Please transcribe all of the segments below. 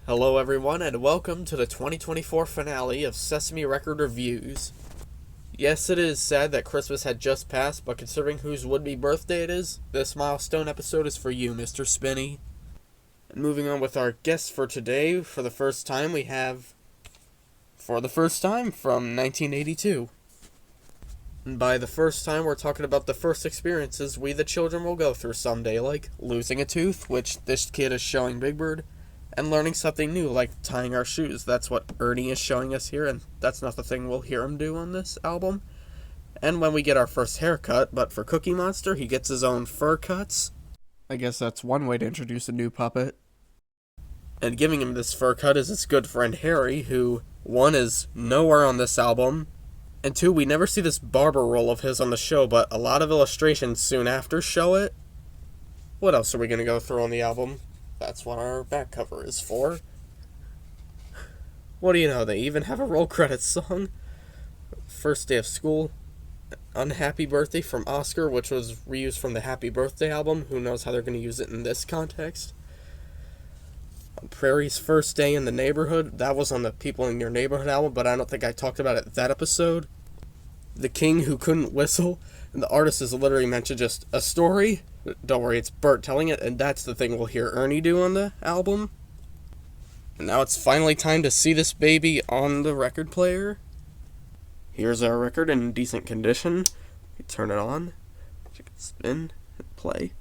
Hello everyone and welcome to the 2024 finale of Sesame Record Reviews. Yes, it is sad that Christmas had just passed, but considering whose would-be birthday it is, this milestone episode is for you, Mr. Spinney. And moving on with our guests for today, for the first time we have, from 1982. And by the first time, we're talking about the first experiences we the children will go through someday, like losing a tooth, which this kid is showing Big Bird, and learning something new, like tying our shoes. That's what Ernie is showing us here, and that's not the thing we'll hear him do on this album. And when we get our first haircut, but for Cookie Monster, he gets his own fur cuts. I guess that's one way to introduce a new puppet. And giving him this fur cut is his good friend Harry, who, one, is nowhere on this album, and two, we never see this barber role of his on the show, but a lot of illustrations soon after show it. What else are we going to go through on the album? That's what our back cover is for. What do you know, they even have a roll credits song. First Day of School, Unhappy Birthday from Oscar, which was reused from the Happy Birthday album. Who knows how they're going to use it in this context. Prairie's First Day in the Neighborhood, that was on the People in Your Neighborhood album, but I don't think I talked about it that episode. The King Who Couldn't Whistle, and the artist is literally meant to just a story. Don't worry, it's Bert telling it, and that's the thing we'll hear Ernie do on the album. And now it's finally time to see this baby on the record player. Here's our record in decent condition. We turn it on, you can spin and play.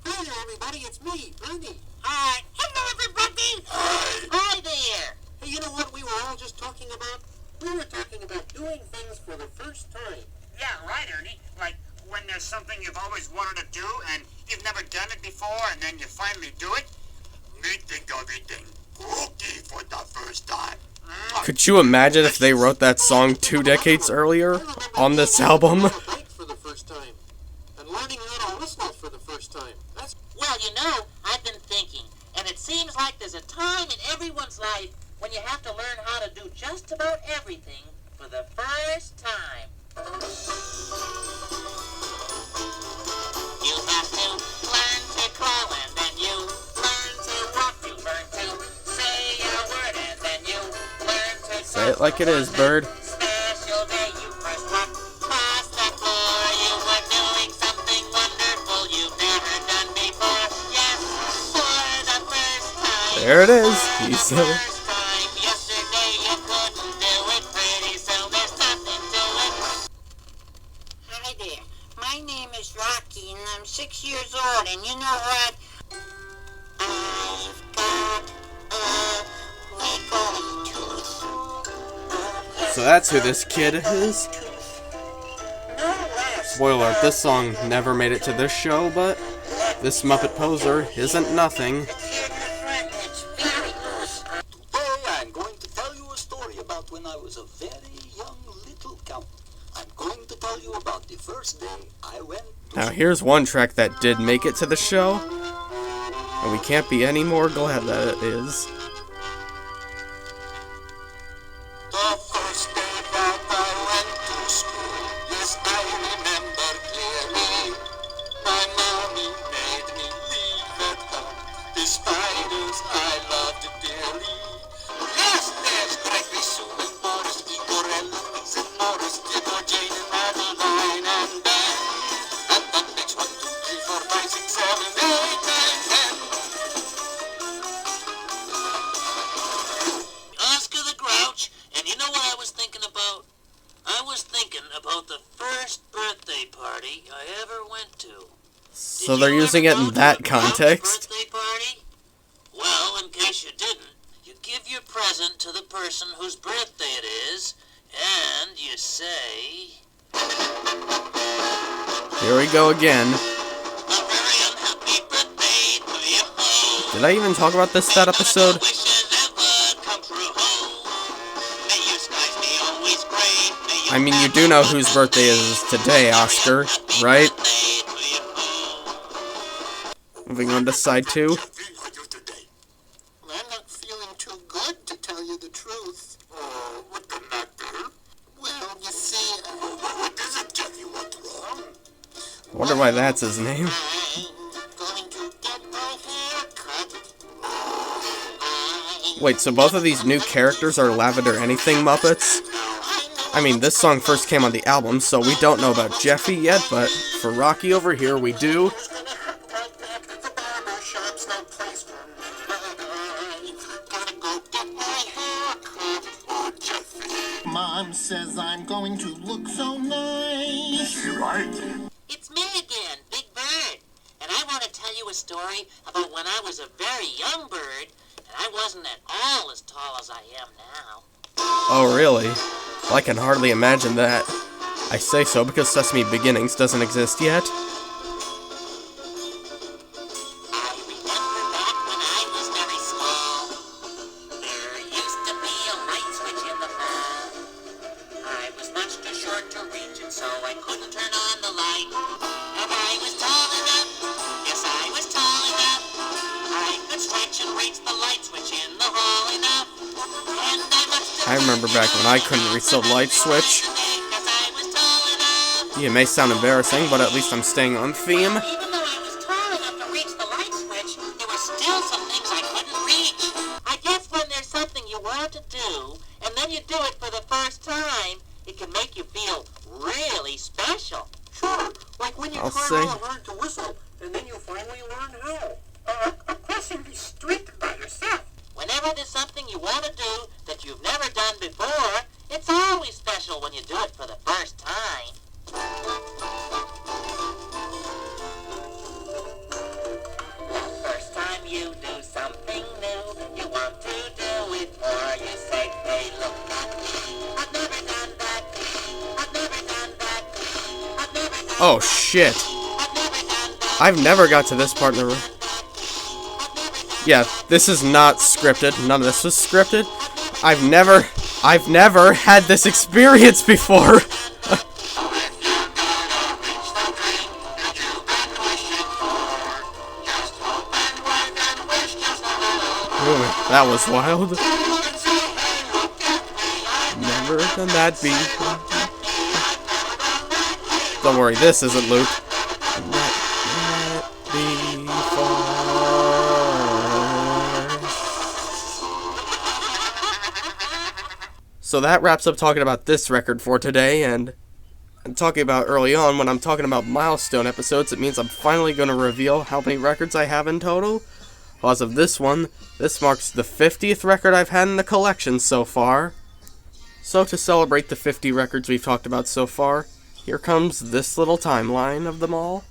Hi there, everybody, it's me, Ernie. Hi. Hello, everybody. Hi there. Hey, you know what we were all just talking about? We were talking about doing things for the first time. Yeah, right, Ernie. Like when there's something you've always wanted to do and you've never done it before and then you finally do it. Me think of eating cookie for the first time. Could you imagine if they wrote that song 2 decades earlier on this album? For the first time. And learning how to whistle for the first time. That's... Well, you know, I've been thinking, and it seems like there's a time in everyone's life when you have to learn how to do just about everything for the first time. You have to learn to crawl, and then you learn to walk, you learn to say a word, and then you learn to Say it like it is, Bird. Special day, you first walked across the floor. You were doing something wonderful you've never done before. Yes, for the first time. There it is. He For said the it. first time. Yesterday you couldn't do it pretty, so there's nothing to it. Hi there. My name is Rocky, and I'm 6 years old, and you know what? I've got a wiggly tooth. So that's who this kid is. Spoiler alert, this song never made it to this show, but this Muppet poser isn't nothing. Today I'm going to tell you a story about when I was a very young little count. I'm going to tell you about the first day I went to Now here's one track that did make it to the show, and we can't be any more glad that it is. the first day that I went to school. Yes, I remember clearly. My mommy made me leave at home. The spiders I loved dearly. Yes, there's Gregory, Sue, and Boris, Igor, and Louise, and Morris, Theodore, Jane, and Madeline, and Ben. And the next 1, 2, 3, 4, 5, 6, 7, 8, 9, 10. Oscar the Grouch, and you know what I was thinking about? I was thinking about the first birthday party I ever went to. So Did they're you using ever it in go to that a Grouch context. birthday party? Well, in case you didn't, you give your present to the person whose birthday it is, and you say, Here we go again. "A very unhappy birthday to you." Did I even talk about this that episode? Wishes ever come true. May your skies be always gray. May your I mean, you do know whose birthday it is today, Oscar, right? Moving on to side 2. I'm not feeling too good, to tell you the truth. Oh, what the matter? Well, you see, What is it, Jeffy? What's wrong? Wonder why that's his name. Going to get my hair cut. Wait, so both of these new characters are Lavender Anything Muppets? I mean, this song first came on the album, so we don't know about Jeffy yet, but for Rocky over here, we do. The barber shop's no place for me. Gotta go get my hair cut. Oh, Jeffy. Mom says I'm going to look so nice. You're right. It's me again, Big Bird. And I want to tell you a story about when I was a very young bird, and I wasn't at all as tall as I am now. Oh, really? Well, I can hardly imagine that. I say so because Sesame Beginnings doesn't exist yet. I remember back when I was very small. There used to be a light switch in the hall. I was much too short to reach it, so I couldn't turn on the light. And I was tall enough, yes, I was tall enough. I could stretch and reach the light switch in the hall enough. And I remember back when I couldn't reach the light switch. Yeah, it may sound embarrassing, but at least I'm staying on theme. Even though I was tall enough to reach the light switch, there were still some things I couldn't reach. I guess when there's something you want to do, and then you do it for the first time, it can make you feel really special. Sure, like when you I'll try say. real hard to whistle, and then you finally learn how. Of course, you'd be streaked by yourself. Whenever there's something you want to do that you've never done before, it's always special when you do it for the first time. First time you do something new, you want to do it more. You say, hey, look at me. I've never done that. I've never done that. I've never done Oh, shit. I've never done that. I've never got to this part in the... Yeah, this is not scripted. None of this was scripted. I've never had this experience before. Ooh, that was wild. Never done that before. Don't worry, this isn't looped. So that wraps up talking about this record for today, and talking about early on, when I'm talking about milestone episodes, it means I'm finally going to reveal how many records I have in total. Well, as of this one, this marks the 50th record I've had in the collection so far. So to celebrate the 50 records we've talked about so far, here comes this little timeline of them all.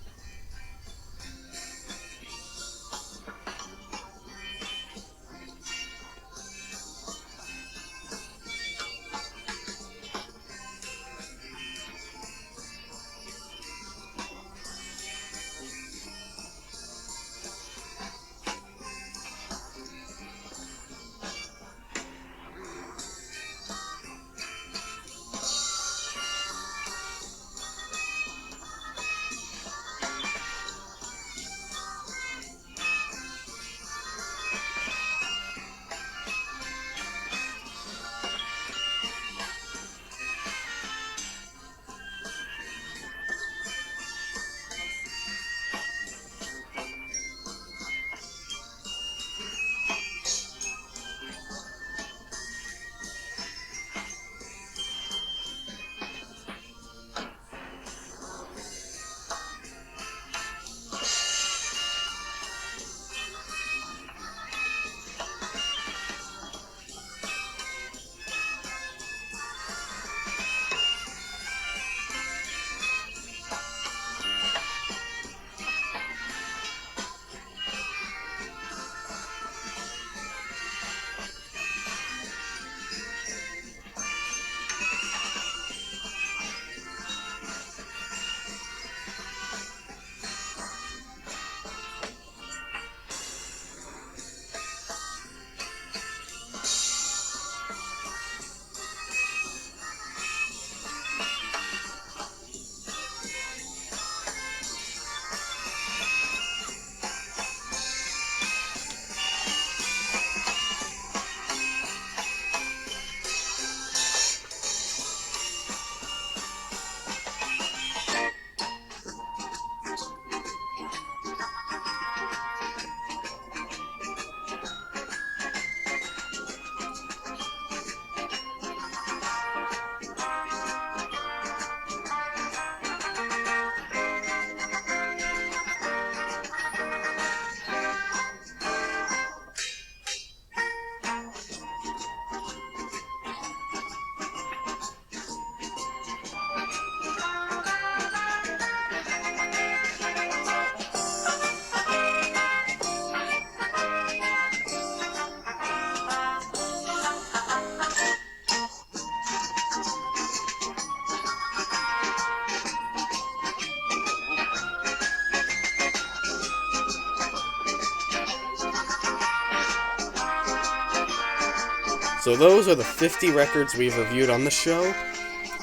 So those are the 50 records we've reviewed on the show,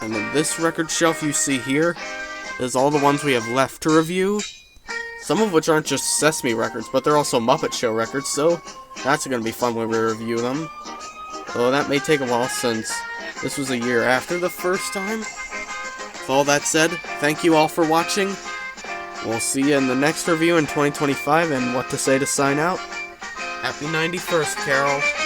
and then this record shelf you see here is all the ones we have left to review, some of which aren't just Sesame records, but they're also Muppet Show records, so that's going to be fun when we review them. Although that may take a while since this was a year after the first time. With all that said, thank you all for watching. We'll see you in the next review in 2025, and what to say to sign out. Happy 91st, Carol.